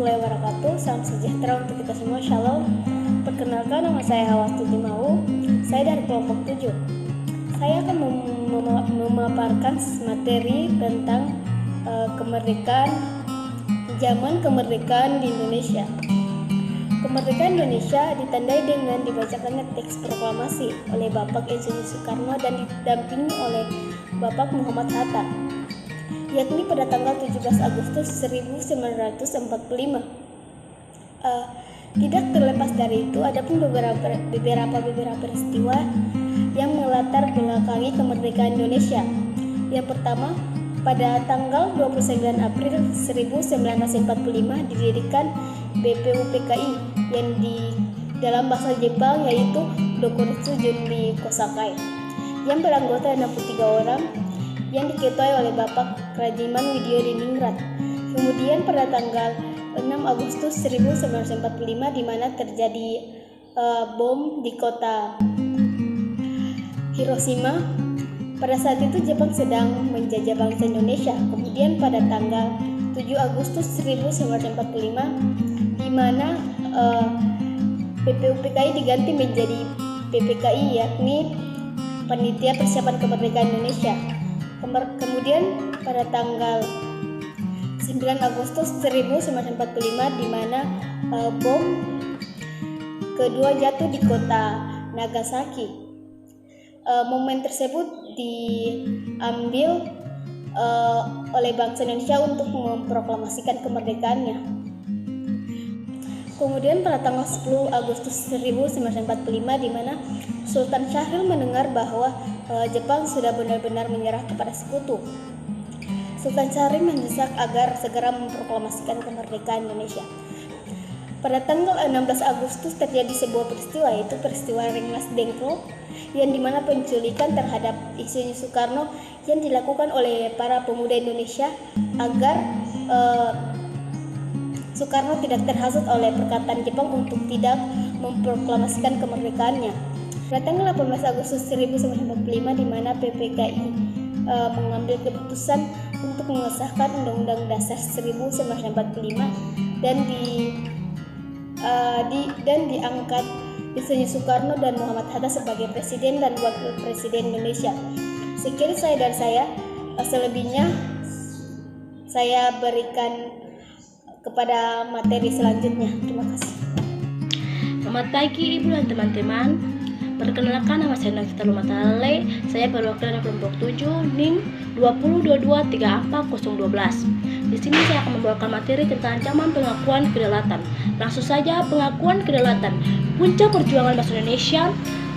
warahmatullahi wabarakatuh. Salam sejahtera untuk kita semua. Shalom. Perkenalkan, nama saya Hawa Tuti Mau. Saya dari kelompok 7. Saya akan memaparkan materi tentang zaman kemerdekaan di Indonesia. Kemerdekaan Indonesia ditandai dengan dibacakannya teks proklamasi oleh Bapak Insinyur Soekarno dan didampingi oleh Bapak Muhammad Hatta, yakni pada tanggal 17 Agustus 1945. Tidak terlepas dari itu, ada pun beberapa peristiwa yang melatar belakangi kemerdekaan Indonesia. Yang pertama, pada tanggal 29 April 1945 didirikan BPUPKI yang di dalam bahasa Jepang yaitu Dokuritsu Junri Kosakai, yang beranggota 63 orang yang diketuai oleh Bapak Krajiman Widyodiningrat. Kemudian pada tanggal 6 Agustus 1945 di mana terjadi bom di kota Hiroshima. Pada saat itu Jepang sedang menjajah bangsa Indonesia. Kemudian pada tanggal 7 Agustus 1945 di mana BPUPKI diganti menjadi PPKI, yakni Panitia Persiapan Kemerdekaan Indonesia. Kemudian pada tanggal 9 Agustus 1945 di mana bom kedua jatuh di kota Nagasaki. Momen tersebut diambil oleh bangsa Indonesia untuk memproklamasikan kemerdekaannya. Kemudian pada tanggal 10 Agustus 1945 di mana Sultan Syahrir mendengar bahwa Jepang sudah benar-benar menyerah kepada sekutu. Sultan Syahrir mendesak agar segera memproklamasikan kemerdekaan Indonesia. Pada tanggal 16 Agustus terjadi sebuah peristiwa, yaitu peristiwa Rengas Dengklok, yang dimana penculikan terhadap Insinyur Soekarno yang dilakukan oleh para pemuda Indonesia agar Soekarno tidak terhasut oleh perkataan Jepang untuk tidak memproklamasikan kemerdekaannya. Pada tanggal 18 Agustus 1945 di mana PPKI mengambil keputusan untuk mengesahkan Undang-Undang Dasar 1945 dan diangkat Insinyur Soekarno dan Muhammad Hatta sebagai Presiden dan Wakil Presiden Indonesia. Sekian dari saya. Selebihnya saya berikan kepada materi selanjutnya. Terima kasih. Selamat pagi Ibu dan teman-teman. Perkenalkan, nama saya Nafita Lumatale. Saya perwakilan kelompok 7 NIM 202234012. Di sini saya akan membawakan materi tentang ancaman pengakuan kedaulatan. Langsung saja, pengakuan kedaulatan. Puncak perjuangan bangsa Indonesia,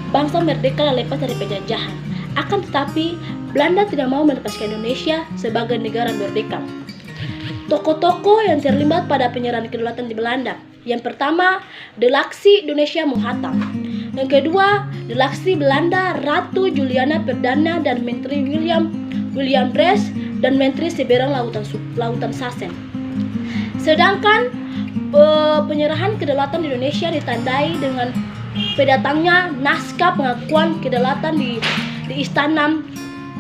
bangsa merdeka dan lepas dari penjajahan. Akan tetapi, Belanda tidak mau melepaskan Indonesia sebagai negara merdeka. Tokoh-tokoh yang terlibat pada penyerahan kedaulatan di Belanda. Yang pertama, Delaksi Indonesia Bung Hatta. Yang kedua, Delaksi Belanda Ratu Juliana Perdana dan Menteri William Bress dan Menteri Seberang Lautan Sasen. Sedangkan penyerahan kedaulatan di Indonesia ditandai dengan berdatangnya naskah pengakuan kedaulatan di Istana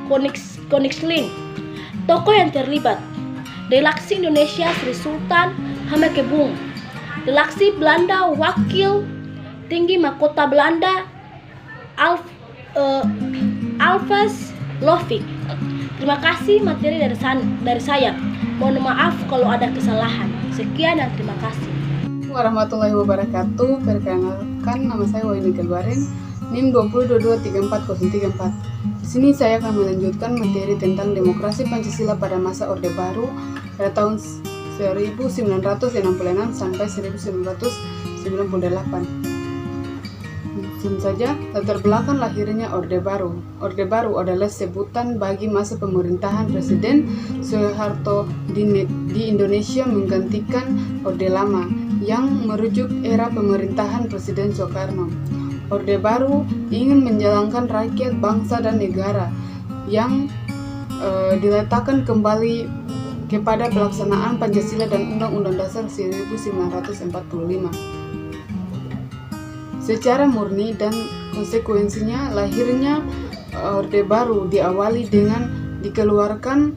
Koninklijke. Tokoh yang terlibat: Delaksi Indonesia Sri Sultan Hamengkubuwono, Delaksi Belanda Wakil Tinggi Mahkota Belanda Alfons Lovik. Terima kasih materi dari saya. Mohon maaf kalau ada kesalahan. Sekian dan terima kasih. Warahmatullahi wabarakatuh. Perkenalkan, nama saya Waini Kelbareng, NIM 202234034. Di sini saya akan melanjutkan materi tentang demokrasi Pancasila pada masa Orde Baru pada tahun 1966 sampai 1998. Langsung saja, latar belakang lahirnya Orde Baru. Orde Baru adalah sebutan bagi masa pemerintahan Presiden Soeharto di Indonesia menggantikan Orde Lama yang merujuk era pemerintahan Presiden Soekarno. Orde Baru ingin menjalankan rakyat, bangsa, dan negara yang diletakkan kembali kepada pelaksanaan Pancasila dan Undang-Undang Dasar 1945. Secara murni dan konsekuensinya, lahirnya Orde Baru diawali dengan dikeluarkan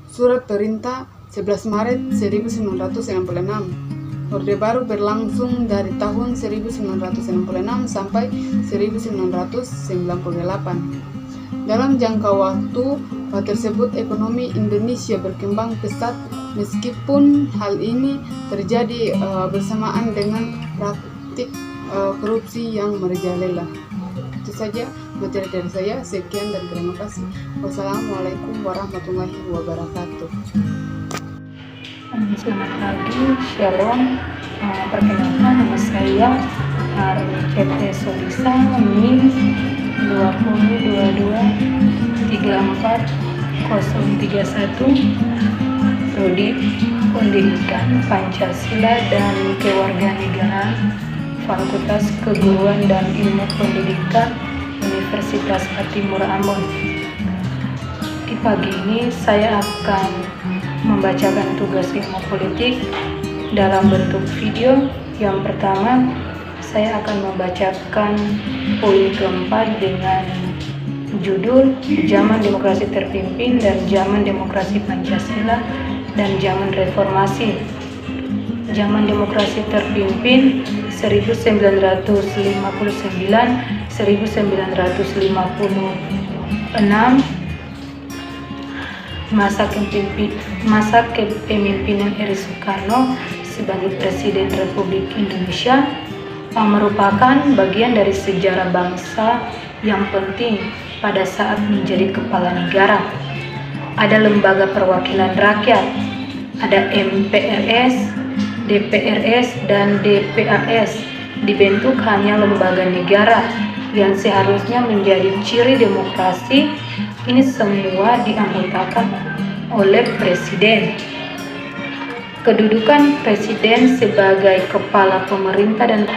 surat perintah 11 Maret 1966. Orde Baru berlangsung dari tahun 1966 sampai 1998. Dalam jangka waktu tersebut ekonomi Indonesia berkembang pesat, meskipun hal ini terjadi bersamaan dengan praktik korupsi yang merajalela. Itu saja materi dari saya. Sekian dan terima kasih. Wassalamualaikum warahmatullahi wabarakatuh. Selamat pagi, Shalom. Perkenalkan, nama saya PT Solisa NIM 202234031, Prodi Pendidikan Pancasila dan Kewarganegaraan, Fakultas Keguruan dan Ilmu Pendidikan, Universitas Timur Ambon. Di pagi ini saya akan membacakan tugas ilmu politik dalam bentuk video. Yang pertama, saya akan membacakan poin keempat dengan judul Zaman Demokrasi Terpimpin dan Zaman Demokrasi Pancasila dan Zaman Reformasi. Zaman Demokrasi Terpimpin 1959-1956, masa kepemimpinan Eri Soekarno sebagai Presiden Republik Indonesia merupakan bagian dari sejarah bangsa yang penting pada saat menjadi kepala negara. Ada lembaga perwakilan rakyat, ada MPRS, DPRS, dan DPAS, dibentuk hanya lembaga negara yang seharusnya menjadi ciri demokrasi. Ini semua dianggotakan oleh Presiden. Kedudukan Presiden sebagai kepala pemerintah dan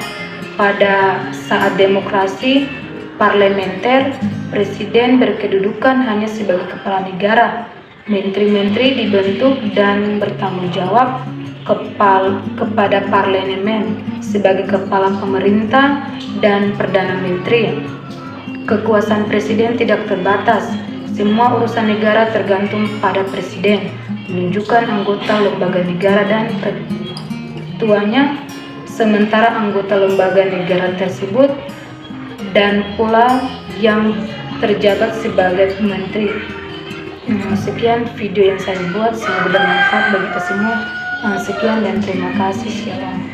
pada saat demokrasi parlementer, Presiden berkedudukan hanya sebagai kepala negara. Menteri-menteri dibentuk dan bertanggung jawab kepada parlemen sebagai kepala pemerintah dan perdana menteri. Kekuasaan Presiden tidak terbatas. Semua urusan negara tergantung pada Presiden, menunjukkan anggota lembaga negara dan ketuanya, sementara anggota lembaga negara tersebut dan pula yang terjabat sebagai menteri. Sekian video yang saya buat, semoga bermanfaat bagi kita semua. Sekian dan terima kasih. Shalom.